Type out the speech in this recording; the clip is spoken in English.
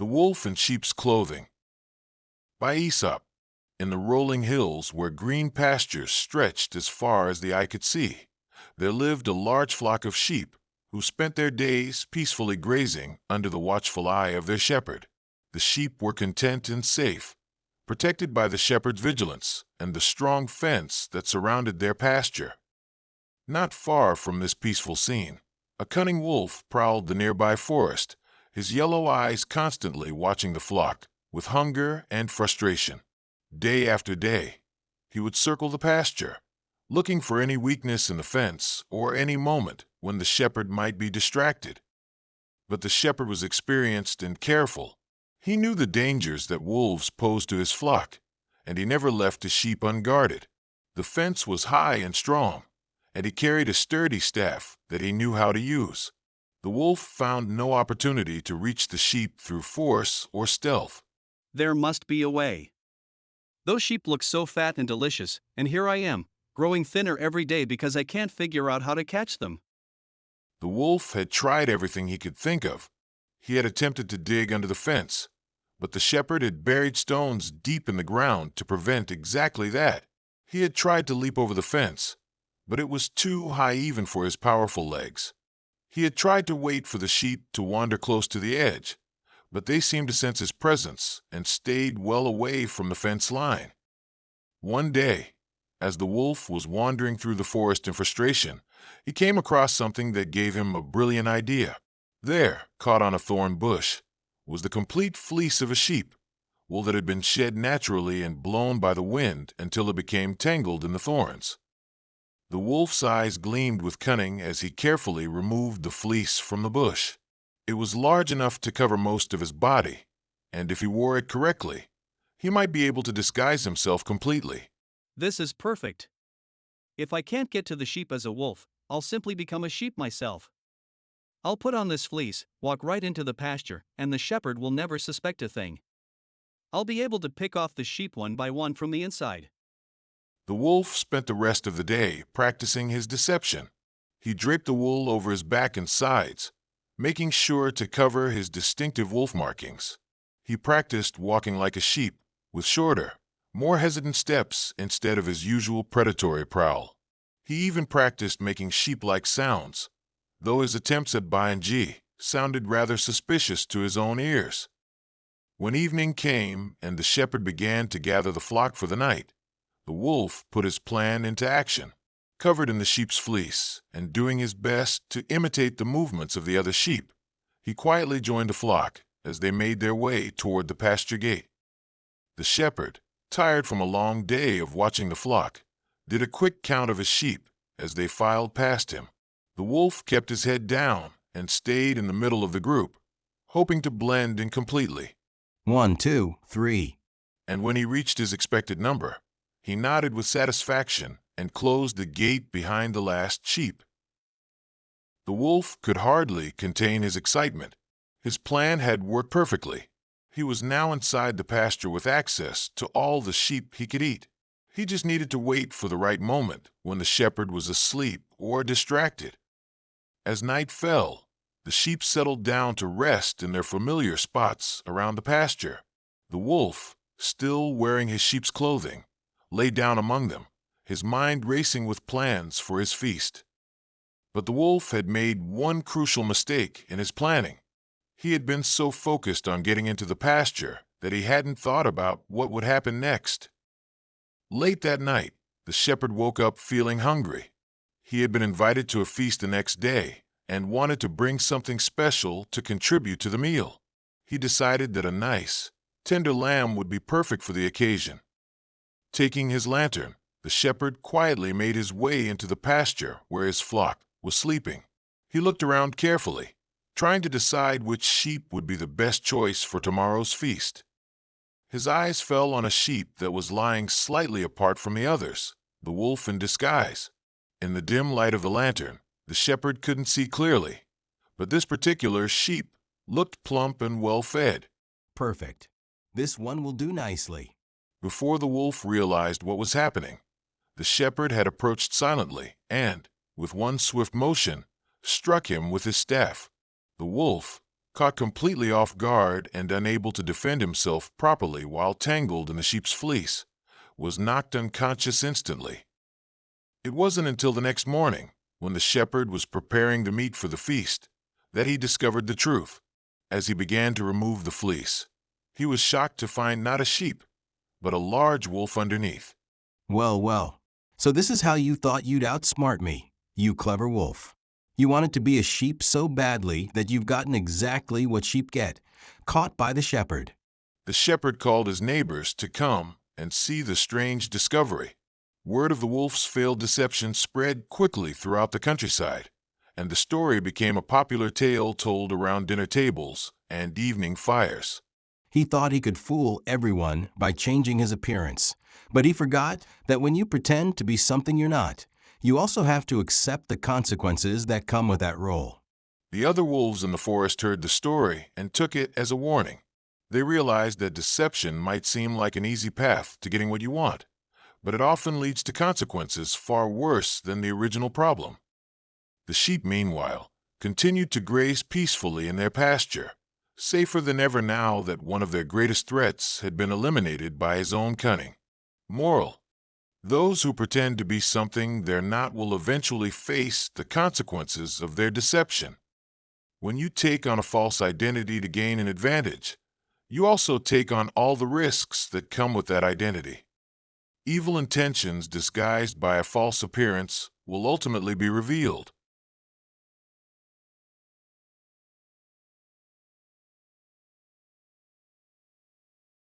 The Wolf in Sheep's Clothing by Aesop. In the rolling hills where green pastures stretched as far as the eye could see, there lived a large flock of sheep who spent their days peacefully grazing under the watchful eye of their shepherd. The sheep were content and safe, protected by the shepherd's vigilance and the strong fence that surrounded their pasture. Not far from this peaceful scene, a cunning wolf prowled the nearby forest, his yellow eyes constantly watching the flock with hunger and frustration. Day after day, he would circle the pasture, looking for any weakness in the fence or any moment when the shepherd might be distracted. But the shepherd was experienced and careful. He knew the dangers that wolves posed to his flock, and he never left his sheep unguarded. The fence was high and strong, and he carried a sturdy staff that he knew how to use. The wolf found no opportunity to reach the sheep through force or stealth. There must be a way. Those sheep look so fat and delicious, and here I am, growing thinner every day because I can't figure out how to catch them. The wolf had tried everything he could think of. He had attempted to dig under the fence, but the shepherd had buried stones deep in the ground to prevent exactly that. He had tried to leap over the fence, but it was too high even for his powerful legs. He had tried to wait for the sheep to wander close to the edge, but they seemed to sense his presence and stayed well away from the fence line. One day, as the wolf was wandering through the forest in frustration, he came across something that gave him a brilliant idea. There, caught on a thorn bush, was the complete fleece of a sheep, wool that had been shed naturally and blown by the wind until it became tangled in the thorns. The wolf's eyes gleamed with cunning as he carefully removed the fleece from the bush. It was large enough to cover most of his body, and if he wore it correctly, he might be able to disguise himself completely. This is perfect. If I can't get to the sheep as a wolf, I'll simply become a sheep myself. I'll put on this fleece, walk right into the pasture, and the shepherd will never suspect a thing. I'll be able to pick off the sheep one by one from the inside. The wolf spent the rest of the day practicing his deception. He draped the wool over his back and sides, making sure to cover his distinctive wolf markings. He practiced walking like a sheep, with shorter, more hesitant steps instead of his usual predatory prowl. He even practiced making sheep-like sounds, though his attempts at B and G sounded rather suspicious to his own ears. When evening came and the shepherd began to gather the flock for the night, the wolf put his plan into action. Covered in the sheep's fleece and doing his best to imitate the movements of the other sheep, he quietly joined the flock as they made their way toward the pasture gate. The shepherd, tired from a long day of watching the flock, did a quick count of his sheep as they filed past him. The wolf kept his head down and stayed in the middle of the group, hoping to blend in completely. 1, 2, 3. And when he reached his expected number, he nodded with satisfaction and closed the gate behind the last sheep. The wolf could hardly contain his excitement. His plan had worked perfectly. He was now inside the pasture with access to all the sheep he could eat. He just needed to wait for the right moment when the shepherd was asleep or distracted. As night fell, the sheep settled down to rest in their familiar spots around the pasture. The wolf, still wearing his sheep's clothing, lay down among them, his mind racing with plans for his feast. But the wolf had made one crucial mistake in his planning. He had been so focused on getting into the pasture that he hadn't thought about what would happen next. Late that night, the shepherd woke up feeling hungry. He had been invited to a feast the next day and wanted to bring something special to contribute to the meal. He decided that a nice, tender lamb would be perfect for the occasion. Taking his lantern, the shepherd quietly made his way into the pasture where his flock was sleeping. He looked around carefully, trying to decide which sheep would be the best choice for tomorrow's feast. His eyes fell on a sheep that was lying slightly apart from the others, the wolf in disguise. In the dim light of the lantern, the shepherd couldn't see clearly, but this particular sheep looked plump and well-fed. Perfect. This one will do nicely. Before the wolf realized what was happening, the shepherd had approached silently and, with one swift motion, struck him with his staff. The wolf, caught completely off guard and unable to defend himself properly while tangled in the sheep's fleece, was knocked unconscious instantly. It wasn't until the next morning, when the shepherd was preparing the meat for the feast, that he discovered the truth. As he began to remove the fleece, he was shocked to find not a sheep, but a large wolf underneath. Well, well. So this is how you thought you'd outsmart me, you clever wolf. You wanted to be a sheep so badly that you've gotten exactly what sheep get, caught by the shepherd. The shepherd called his neighbors to come and see the strange discovery. Word of the wolf's failed deception spread quickly throughout the countryside, and the story became a popular tale told around dinner tables and evening fires. He thought he could fool everyone by changing his appearance, but he forgot that when you pretend to be something you're not, you also have to accept the consequences that come with that role. The other wolves in the forest heard the story and took it as a warning. They realized that deception might seem like an easy path to getting what you want, but it often leads to consequences far worse than the original problem. The sheep, meanwhile, continued to graze peacefully in their pasture, safer than ever now that one of their greatest threats had been eliminated by his own cunning. Moral: those who pretend to be something they're not will eventually face the consequences of their deception. When you take on a false identity to gain an advantage, you also take on all the risks that come with that identity. Evil intentions disguised by a false appearance will ultimately be revealed,